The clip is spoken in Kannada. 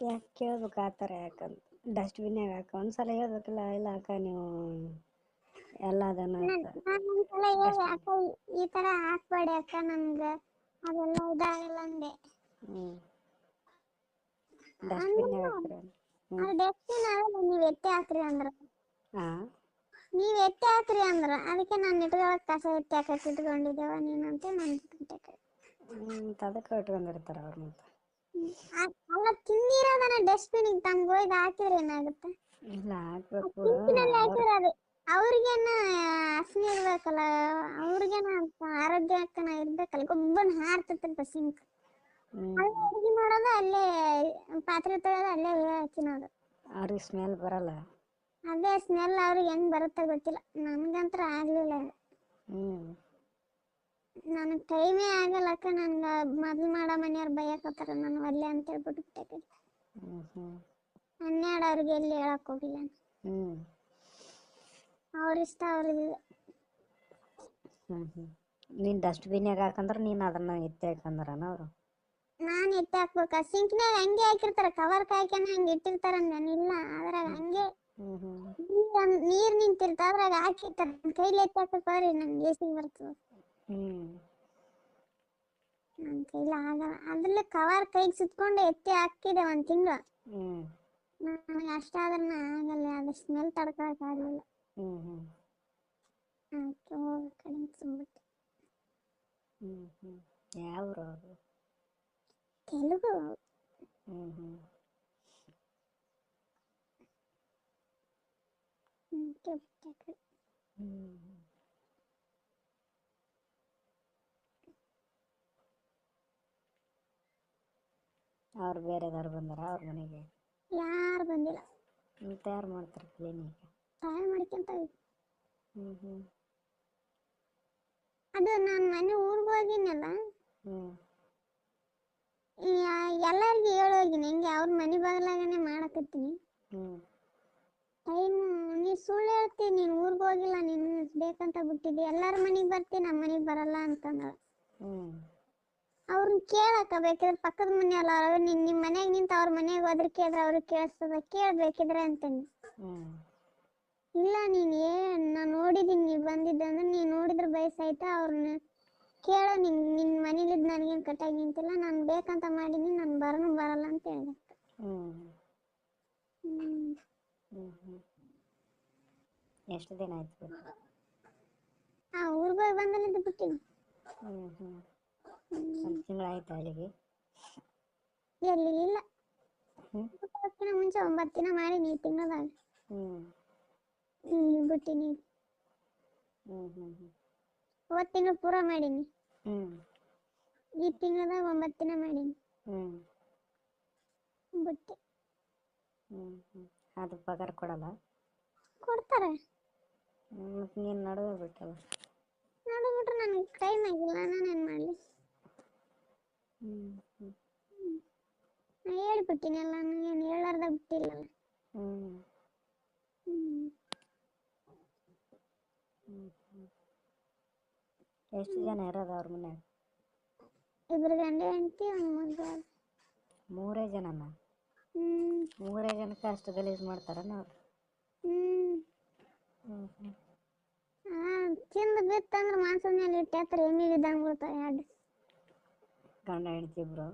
ಯಾಕೆ ಕೇಳ್ಬೇಕು ಆ ಥರ ಯಾಕಂತ ಡಸ್ಟ್ಬಿನ್ಯಾಗ ಹಾಕ ಒಂದ್ಸಲ ಹೇಳ್ಬೇಕಲ್ಲ ಇಲ್ಲ ಅಕ್ಕ ನೀವು ಎಲ್ಲ ಅದನ್ನ ಒಂದ್ಸಲ ಹೇಳಿ ಅಕ್ಕ ಈ ತರ ಹಾಕ್ಬೇಡಿ ಅಕ್ಕ ನನ್ಗೆ ಅದೆಲ್ಲ ಇದಾಗಲ್ಲ ಅಂದೆ. ಡಸ್ಟ್ಬಿನ್ಯಾಗ ಹಾಕ್ರಿ ಅದು ಡಸ್ಟ್ಬಿನ್ ಆಗಲ್ಲ ನೀವು ಎತ್ತಿ ಹಾಕ್ರಿ ಅಂದ್ರ. ಹಾಂ ನೀವ್ ಎತ್ತಿ ಹಾಕ್ರಿ ಅಂದ್ರ ಅದಕ್ಕೆ ನಾನು ಇಟ್ಕೊಳಕ್ ಕಸ ಎತ್ತಿ ಹಾಕಕ್ ಇಟ್ಕೊಂಡಿದ್ದೇವ ನೀನಂತೆ ನಾನು ಇಟ್ಕೊಂಡೆ. ಅದಕ್ಕೆ ಇಟ್ಕೊಂಡಿರ್ತಾರ ಅವ್ರು ಮತ್ತೆ. ಅಲ್ಲ ತಿಂದಿರೋದನ್ನ ಡಸ್ಟ್ಬಿನ್ ತಂದು ಒಯ್ದು ಹಾಕಿದ್ರೆ ಏನಾಗುತ್ತೆ? ಇಲ್ಲ ಹಾಕ್ಬೇಕು ಹಾಕಿರೋದು ಅವ್ರಿಗೇನ ಹಸನಿ ಇರ್ಬೇಕಲ್ಲ, ಅವ್ರಿಗೇನ ಆರೋಗ್ಯಕ್ಕನ ಇರ್ಬೇಕಲ್ಲ. ಗೊಬ್ಬನ ಹಾರ್ತೈತಂತ ಸಿಂಕ್ ಅಲ್ಲೇ ಅಡುಗೆ ಮಾಡೋದು, ಅಲ್ಲೇ ಪಾತ್ರೆ ತೊಳೆಯೋದು, ಅಲ್ಲೇ ತಿನ್ನೋದು. ಅವ್ರಿಗೆ ಸ್ಮೆಲ್ ಬರಲ್ಲ. ಅದೇ ಸ್ಮೆಲ್ ಅವ್ರಿಗೆ ಹೆಂಗ್ ಬರುತ್ತೆ ಗೊತ್ತಿಲ್ಲ, ನನ್ಗಂತ್ರ ಆಗ್ಲಿಲ್ಲ. ನನಗೆ ಟೈಮೇ ಆಗಲ್ಲಕ್ಕ. ನನ್ಗೆ ಮೊದ್ಲು ಮಾಡೋ ಮನೆಯವ್ರು ಬೈಯಕತ್ತಾರ, ನಾನು ಒಲ್ಲೆ ಅಂತ ಹೇಳ್ಬಿಟ್ಟು ಬಿಟ್ಟೆ. 12 ಅವ್ರಿಗೆ ಎಲ್ಲಿ ಹೇಳಕ್ ಹೋಗಿಲ್ಲ. ಅವ್ರಿಷ್ಟ ಅವ್ರಿಗೆ. ನೀನು ಡಸ್ಟ್ಬಿನ್ಯಾಗ ಹಾಕಂದ್ರೆ ನೀನು ಅದನ್ನ ಎತ್ತಿ ಹಾಕಂದ್ರನ ಅವರು? ನಾನು ಎತ್ತಿ ಹಾಕ್ಬೇಕ? ಸಿಂಕ್ನಾಗ ಹಂಗೆ ಹಾಕಿರ್ತಾರ, ಕವರ್ ಕಾಯ್ಕನ ಹಂಗೆ ಇಟ್ಟಿರ್ತಾರ. ಇಲ್ಲ ಅದ್ರಾಗ ಹಂಗೆ ನೀರ್ ನಿಂತಿರ್ತ, ಅದ್ರಾಗ ಹಾಕಿರ್ತಾರ. ಕೈಲಿ ಎತ್ತಿ ಹಾಕಕ್ರಿ ನನ್ಗೆ ಎಸಿ ಬರ್ತದ. ನನ್ನ ಕೈಲಿ ಆಗಲ್ಲ. ಅದ್ರಲ್ಲೇ ಕವರ್ ಕೈಗೆ ಸುತ್ಕೊಂಡು ಎತ್ತಿ ಹಾಕಿದೆ 1 ತಿಂಗಳು. ನನಗೆ ಅಷ್ಟಾದ್ರೂ ಆಗಲ್ಲ, ಅದು ಸ್ಮೆಲ್ ತಡ್ಕೊಳಕ್ ಆಗಲಿಲ್ಲ. ಹೋಗ ಕಡೆ ಸುಮ್ಬಿಟ್ಟೆ. ಯಾವ್ರು ಅವರು? ತೆಲುಗು. ಅವ್ರು ಬೇರೆದಾರು ಬಂದಾರ ಅವ್ರ ಮನೆಗೆ? ಯಾರು ಬಂದಿಲ್ಲ. ತಯಾರು ಮಾಡ್ತಾರೆ ಕ್ಲೀನಿಕ್? ತಯಾರು ಮಾಡ್ಕೊಂತ. ಅದು ನಾನು ಮನೆ ಊರಿಗೆ ಹೋಗಿನಲ್ಲ, ಎಲ್ಲರಿಗೂ ಹೇಳೋಗಿನಿ ಹಿಂಗೆ ಅವ್ರ ಮನೆ ಬಾಗಿಲಾಗನೆ ಮಾಡಕತ್ತೀನಿ. ಟೈಮ್ ನೀ ಸುಳ್ಳು ಹೇಳ್ತೀನಿ, ನೀನು ಊರಿಗೆ ಹೋಗಿಲ್ಲ, ನೀನು ಬೇಕಂತ ಬಿಟ್ಟಿದ್ದಿ. ಎಲ್ಲರ ಮನೆಗೆ ಬರ್ತೀನಿ, ನಮ್ಮ ಮನೆಗೆ ಬರಲ್ಲ ಅಂತಂದಳ. ಅವ್ರನ್ನ ಕೇಳಕ್ಕ ಬೇಕಿದ್ರೆ ಪಕ್ಕದ ಮನೆಯಲ್ಲ, ನಿಮ್ಮ ಮನೆಯಾಗ ನಿಂತ ಅವ್ರ ಮನೆಗೆ ಹೋದ್ರೆ ಕೇಳಿದ್ರೆ ಅವ್ರಿಗೆ ಕೇಳಿಸ್ತದ, ಕೇಳಬೇಕಿದ್ರೆ ಅಂತಂದು. ಇಲ್ಲ ನೀನು ನಾನು ನೋಡಿದ್ದೀನಿ, ನೀವು ಬಂದಿದ್ದೆ ಅಂದ್ರೆ ನೀನು ನೋಡಿದ್ರೆ ಬಯಸಾಯ್ತಾ, ಅವ್ರನ್ನ ಕೇಳೋ. ನಿನ್ನ ಮನೇಲಿದ್ದು ನನಗೇನು ಕಟ್ಟಾಗಿ ನಿಂತಿಲ್ಲ, ನಾನು ಬೇಕಂತ ಮಾಡೀನಿ, ನಾನು ಬರಲ್ಲ ಅಂತ ಹೇಳಿದೆ. ಎಷ್ಟು ದಿನ ಆಯ್ತು? ಊರಿಗೆ ಹೋಗಿ ಬಂದಲ್ಲಿದ್ದು ಬಿಟ್ಟಿನಿ. 1 ತಿಂಗಳಾಯ್ತು ಅಲ್ಲಿಗೆ? ಎಲ್ಲಿ ಇಲ್ಲ, ಮುಂಚೆ 9 ದಿನ ಮಾಡೀನಿ ಈ ತಿಂಗಳದಾಗ. ಬಿಟ್ಟಿನಿ. 1 ತಿಂಗಳು ಪೂರ ಮಾಡೀನಿ. ಈ ತಿಂಗಳದಾಗ 9 ದಿನ ಮಾಡೀನಿ. ಬಿಟ್ಟೆ. ಅದು ಪಗಾರ ಕೊಡಲ್ಲ? ಕೊಡ್ತಾರೆ. ಮತ್ತೆ ನೀನು ನಡುವೆ ಬಿಟ್ಟಲ್ಲ? ನಡು ಬಿಟ್ರೆ ನನಗೆ ಟೈಮ್ ಆಗಿಲ್ಲ, ನಾನೇನು ಮಾಡಲಿ? ನಾನು ಹೇಳ್ಬಿಟ್ಟಿನಿ ಅಲ್ಲ, ನನಗೇನು ಹೇಳಾರ್ದ ಬಿಟ್ಟಿಲ್ಲಲ್ಲ. ಎಷ್ಟು ಜನ ಇರೋದು ಅವ್ರ ಮನ್ಯಾಗ? 2 ಗಂಡ ಹೆಂಡತಿ, 1 ಮಗ. 3 ಜನನ? 3 ಜನಕ್ಕೆ ಅಷ್ಟು ಗಲೀಜು ಮಾಡ್ತಾರನ ಅವ್ರು? ತಿಂದು ಬಿತ್ತಂದ್ರೆ ಮಾಂಸದ ಮೇಲೆ ಇಟ್ಟು ಹತ್ರ ಎಮ್ಮೆ ಬಿದ್ದಂಗೆ ಬಿಡ್ತಾವೆ 2 ಗಂಡ ಹೆಂಡತಿ ಇಬ್ರು?